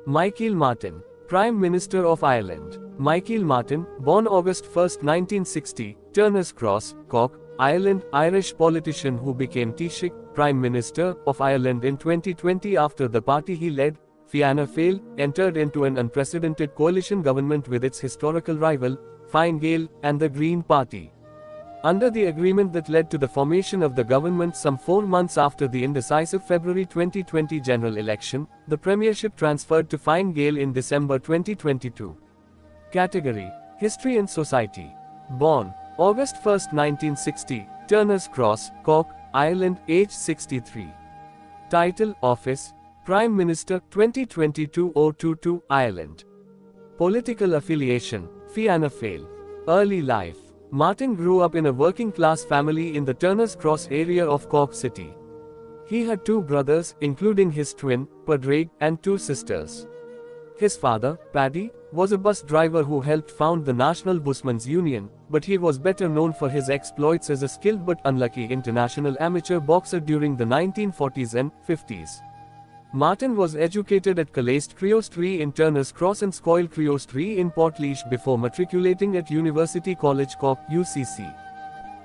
Micheál Martin, Prime Minister of Ireland. Micheál Martin, born August 1, 1960, Turner's Cross, Cork, Ireland, Irish politician who became Taoiseach, Prime Minister of Ireland in 2020 after the party he led, Fianna Fáil, entered into an unprecedented coalition government with its historical rival, Fine Gael, and the Green Party. Under the agreement that led to the formation of the government some 4 months after the indecisive February 2020 general election, the premiership transferred to Fine Gael in December 2022. Category: History and Society. Born August 1, 1960, Turner's Cross, Cork, Ireland, age 63. Title: Office: Prime Minister, 2022-022, Ireland. Political affiliation: Fianna Fáil. Early life: Martin grew up in a working-class family in the Turner's Cross area of Cork City. He had 2 brothers, including his twin, Padraig, and 2 sisters. His father, Paddy, was a bus driver who helped found the National Busmen's Union, but he was better known for his exploits as a skilled but unlucky international amateur boxer during the 1940s and 50s. Martin was educated at Calaist Creostry in Turner's Cross and Scoil Creostry in Portlaoise before matriculating at University College Cork (UCC).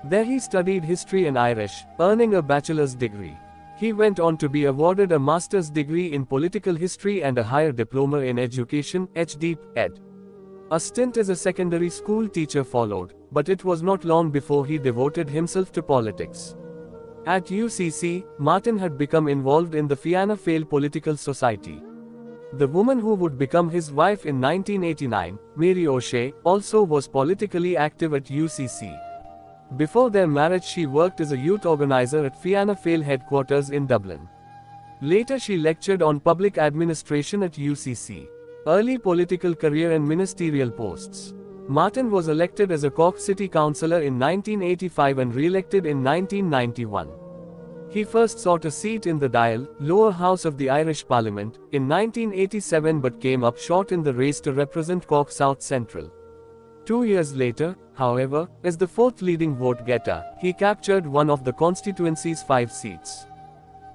There he studied history and Irish, earning a bachelor's degree. He went on to be awarded a master's degree in political history and a higher diploma in education, HD, Ed. A stint as a secondary school teacher followed, but it was not long before he devoted himself to politics. At UCC, Martin had become involved in the Fianna Fáil political society. The woman who would become his wife in 1989, Mary O'Shea, also was politically active at UCC. Before their marriage she worked as a youth organizer at Fianna Fáil headquarters in Dublin. Later she lectured on public administration at UCC. Early political career and ministerial posts. Martin was elected as a Cork City Councillor in 1985 and re-elected in 1991. He first sought a seat in the Dáil, lower house of the Irish Parliament, in 1987 but came up short in the race to represent Cork South-Central. 2 years later, however, as the 4th leading vote-getter, he captured one of the constituency's 5 seats.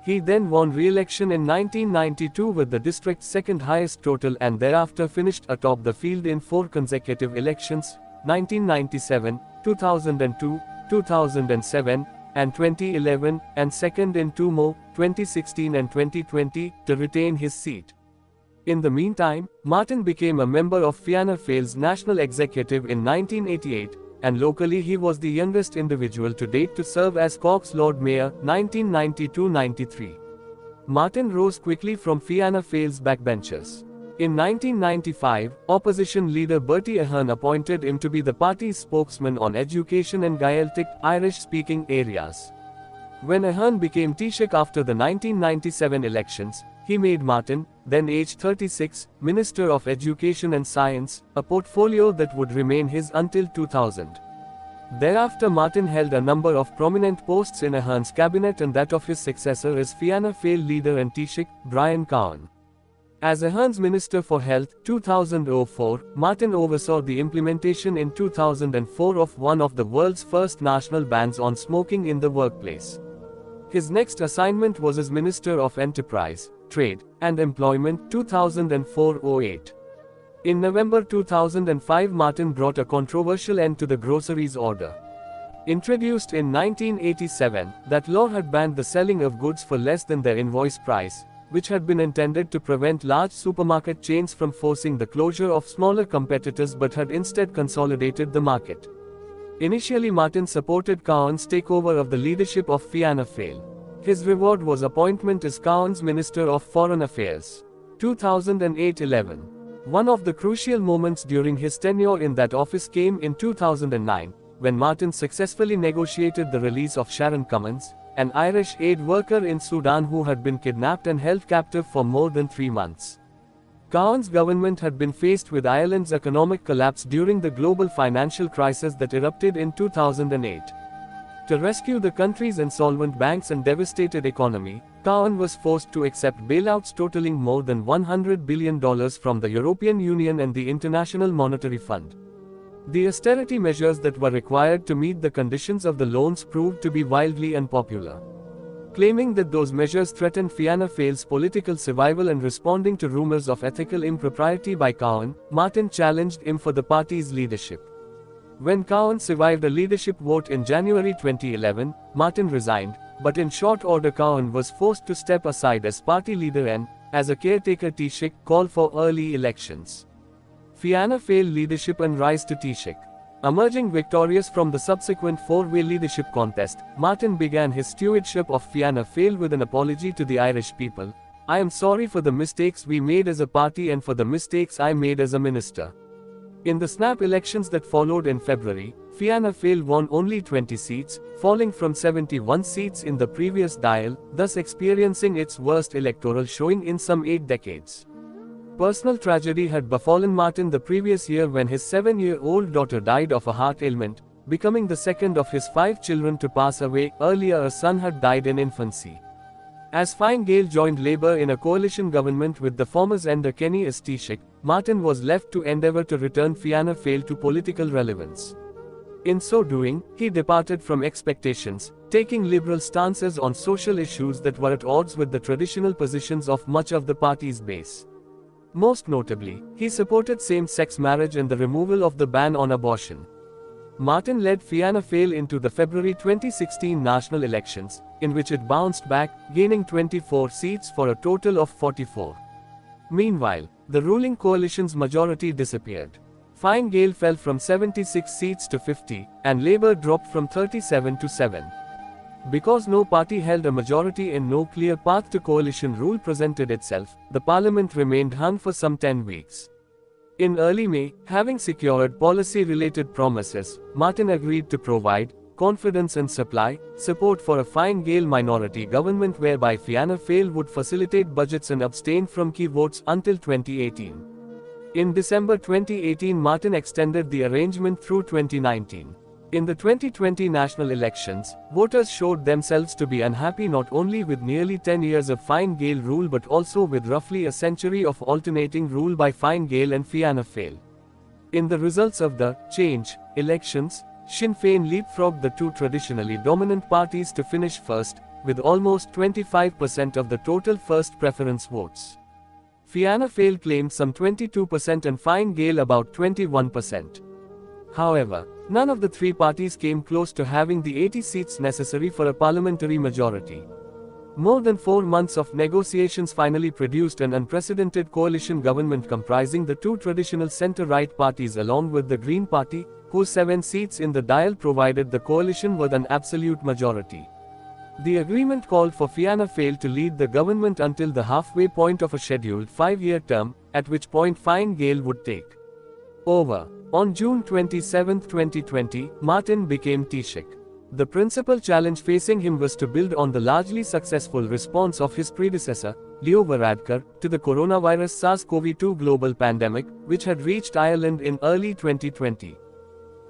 He then won re-election in 1992 with the district's 2nd highest total and thereafter finished atop the field in 4 consecutive elections, 1997, 2002, 2007, and 2011, and second in 2 more, 2016 and 2020, to retain his seat. In the meantime, Martin became a member of Fianna Fáil's national executive in 1988, and locally he was the youngest individual to date to serve as Cork's Lord Mayor, 1992-93. Martin rose quickly from Fianna Fáil's backbenchers. In 1995, opposition leader Bertie Ahern appointed him to be the party's spokesman on education and Gaeltacht, Irish-speaking areas. When Ahern became Taoiseach after the 1997 elections, he made Martin, then aged 36, Minister of Education and Science, a portfolio that would remain his until 2000. Thereafter Martin held a number of prominent posts in Ahern's cabinet and that of his successor as Fianna Fáil leader and Taoiseach, Brian Cowan. As Ahern's Minister for Health, 2004, Martin oversaw the implementation in 2004 of one of the world's first national bans on smoking in the workplace. His next assignment was as Minister of Enterprise, Trade, and Employment, 2004-08. In November 2005 Martin brought a controversial end to the groceries order. Introduced in 1987, that law had banned the selling of goods for less than their invoice price, which had been intended to prevent large supermarket chains from forcing the closure of smaller competitors but had instead consolidated the market. Initially Martin supported Cowan's takeover of the leadership of Fianna Fáil. His reward was appointment as Cowan's Minister of Foreign Affairs. 2008-11. One of the crucial moments during his tenure in that office came in 2009, when Martin successfully negotiated the release of Sharon Cummins, an Irish aid worker in Sudan who had been kidnapped and held captive for more than 3 months. Cowan's government had been faced with Ireland's economic collapse during the global financial crisis that erupted in 2008. To rescue the country's insolvent banks and devastated economy, Cowan was forced to accept bailouts totaling more than $100 billion from the European Union and the International Monetary Fund. The austerity measures that were required to meet the conditions of the loans proved to be wildly unpopular. Claiming that those measures threatened Fianna Fáil's political survival and responding to rumors of ethical impropriety by Cowan, Martin challenged him for the party's leadership. When Cowan survived a leadership vote in January 2011, Martin resigned, but in short order Cowan was forced to step aside as party leader and, as a caretaker, Taoiseach called for early elections. Fianna Fáil leadership and rise to Taoiseach. Emerging victorious from the subsequent four-way leadership contest, Martin began his stewardship of Fianna Fáil with an apology to the Irish people. "I am sorry for the mistakes we made as a party and for the mistakes I made as a minister." In the snap elections that followed in February, Fianna Fáil won only 20 seats, falling from 71 seats in the previous dial, thus experiencing its worst electoral showing in some 8 decades. Personal tragedy had befallen Martin the previous year when his 7-year-old daughter died of a heart ailment, becoming the second of his 5 children to pass away. Earlier a son had died in infancy. As Fine Gael joined Labour in a coalition government with the former's Enda Kenny as Taoiseach, Martin was left to endeavour to return Fianna Fáil to political relevance. In so doing, he departed from expectations, taking liberal stances on social issues that were at odds with the traditional positions of much of the party's base. Most notably, he supported same-sex marriage and the removal of the ban on abortion. Martin led Fianna Fáil into the February 2016 national elections, in which it bounced back, gaining 24 seats for a total of 44. Meanwhile, the ruling coalition's majority disappeared. Fine Gael fell from 76 seats to 50, and Labour dropped from 37 to 7. Because no party held a majority and no clear path to coalition rule presented itself, the parliament remained hung for some 10 weeks. In early May, having secured policy-related promises, Martin agreed to provide confidence and supply support for a Fine Gael minority government whereby Fianna Fáil would facilitate budgets and abstain from key votes until 2018. In December 2018, Martin extended the arrangement through 2019. In the 2020 national elections, voters showed themselves to be unhappy not only with nearly 10 years of Fine Gael rule but also with roughly a century of alternating rule by Fine Gael and Fianna Fáil. In the results of the change elections, Sinn Féin leapfrogged the two traditionally dominant parties to finish first, with almost 25% of the total first preference votes. Fianna Fáil claimed some 22% and Fine Gael about 21%. However, none of the three parties came close to having the 80 seats necessary for a parliamentary majority. More than 4 months of negotiations finally produced an unprecedented coalition government comprising the two traditional centre-right parties along with the Green Party, whose 7 seats in the dial provided the coalition with an absolute majority. The agreement called for Fianna Fáil to lead the government until the halfway point of a scheduled 5-year term, at which point Fine Gael would take over. On June 27, 2020, Martin became Taoiseach. The principal challenge facing him was to build on the largely successful response of his predecessor, Leo Varadkar, to the coronavirus SARS-CoV-2 global pandemic, which had reached Ireland in early 2020.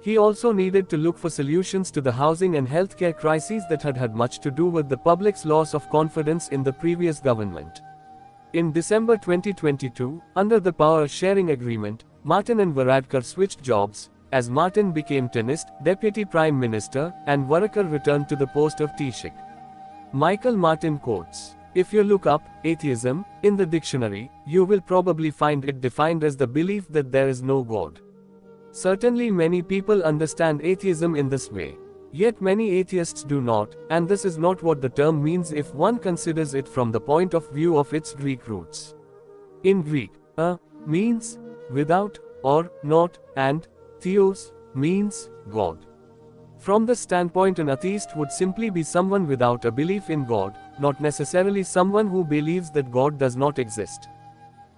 He also needed to look for solutions to the housing and healthcare crises that had had much to do with the public's loss of confidence in the previous government. In December 2022, under the power-sharing agreement, Martin and Varadkar switched jobs, as Martin became Taoiseach, Deputy Prime Minister, and Varadkar returned to the post of Taoiseach. Micheal Martin quotes, "If you look up atheism in the dictionary, you will probably find it defined as the belief that there is no God. Certainly many people understand atheism in this way. Yet many atheists do not, and this is not what the term means if one considers it from the point of view of its Greek roots. In Greek, means without or not, and theos means God. From this standpoint, an atheist would simply be someone without a belief in God, not necessarily someone who believes that God does not exist.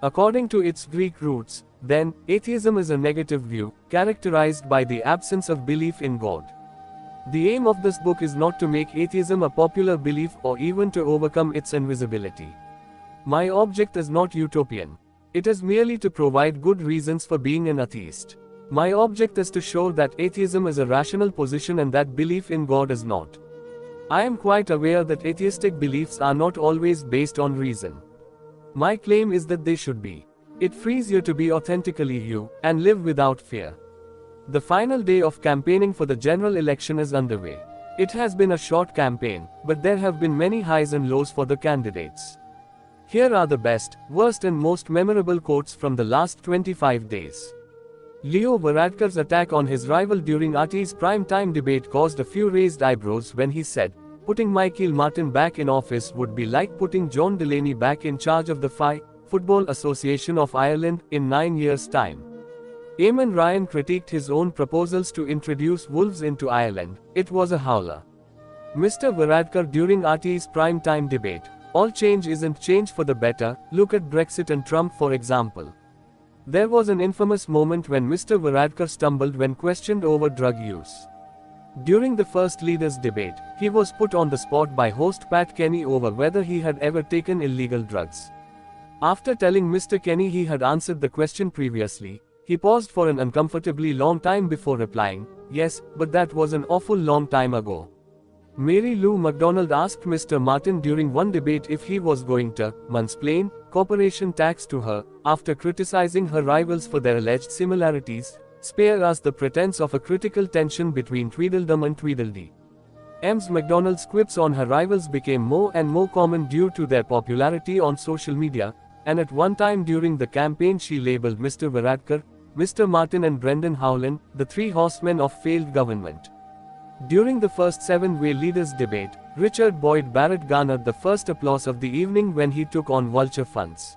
According to its Greek roots, then, atheism is a negative view, characterized by the absence of belief in God. The aim of this book is not to make atheism a popular belief or even to overcome its invisibility. My object is not utopian. It is merely to provide good reasons for being an atheist. My object is to show that atheism is a rational position and that belief in God is not. I am quite aware that atheistic beliefs are not always based on reason. My claim is that they should be. It frees you to be authentically you, and live without fear." The final day of campaigning for the general election is underway. It has been a short campaign, but there have been many highs and lows for the candidates. Here are the best, worst and most memorable quotes from the last 25 days. Leo Varadkar's attack on his rival during RT's prime-time debate caused a few raised eyebrows when he said, putting Micheál Martin back in office would be like putting John Delaney back in charge of the FI, Football Association of Ireland, in 9 years' time. Eamon Ryan critiqued his own proposals to introduce Wolves into Ireland. It was a howler. Mr. Varadkar during RT's prime-time debate. All change isn't change for the better, look at Brexit and Trump for example. There was an infamous moment when Mr. Varadkar stumbled when questioned over drug use. During the first leaders' debate, he was put on the spot by host Pat Kenny over whether he had ever taken illegal drugs. After telling Mr. Kenny he had answered the question previously, he paused for an uncomfortably long time before replying, yes, but that was an awful long time ago. Mary Lou MacDonald asked Mr. Martin during one debate if he was going to mansplain corporation tax to her, after criticizing her rivals for their alleged similarities, spare us the pretense of a critical tension between Tweedledum and Tweedledee. Ms. MacDonald's quips on her rivals became more and more common due to their popularity on social media, and at one time during the campaign she labeled Mr. Varadkar, Mr. Martin and Brendan Howlin, the three horsemen of failed government. During the first seven-way leaders debate, Richard Boyd Barrett garnered the first applause of the evening when he took on vulture funds.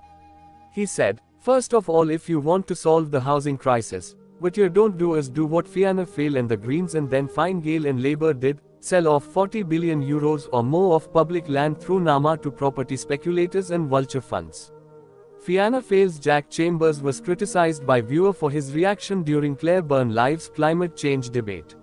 He said, first of all, if you want to solve the housing crisis, what you don't do is do what Fianna Fáil and the Greens and then Fine Gael and Labour did, sell off 40 billion euros or more of public land through NAMA to property speculators and vulture funds. Fianna Fáil's Jack Chambers was criticised by viewer for his reaction during Claire Byrne Live's climate change debate.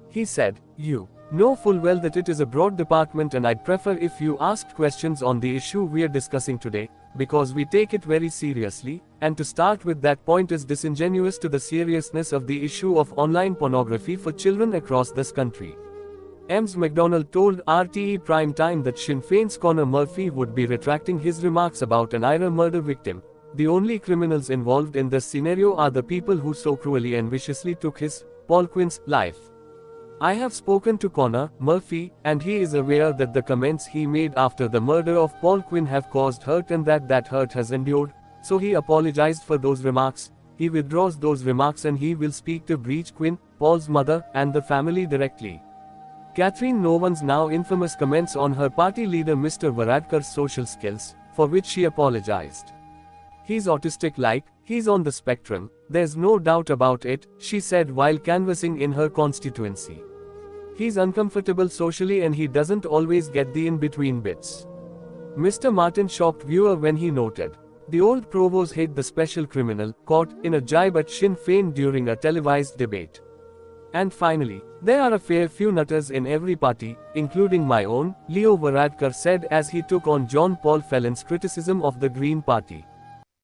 He said, you know full well that it is a broad department and I'd prefer if you asked questions on the issue we're discussing today, because we take it very seriously, and to start with that point is disingenuous to the seriousness of the issue of online pornography for children across this country. Ms. MacDonald told RTE Prime Time that Sinn Féin's Conor Murphy would be retracting his remarks about an Ira murder victim. The only criminals involved in this scenario are the people who so cruelly and viciously took his, Paul Quinn's, life. I have spoken to Conor Murphy, and he is aware that the comments he made after the murder of Paul Quinn have caused hurt and that hurt has endured, so he apologized for those remarks. He withdraws those remarks and he will speak to Breach Quinn, Paul's mother, and the family directly. Catherine Nolan's now infamous comments on her party leader Mr. Varadkar's social skills, for which she apologized. He's autistic-like, he's on the spectrum, there's no doubt about it, she said while canvassing in her constituency. He's uncomfortable socially and he doesn't always get the in-between bits. Mr. Martin shocked viewer when he noted, the old provos hate the special criminal, caught in a jibe at Sinn Féin during a televised debate. And finally, there are a fair few nutters in every party, including my own, Leo Varadkar said as he took on John Paul Fallon's criticism of the Green Party.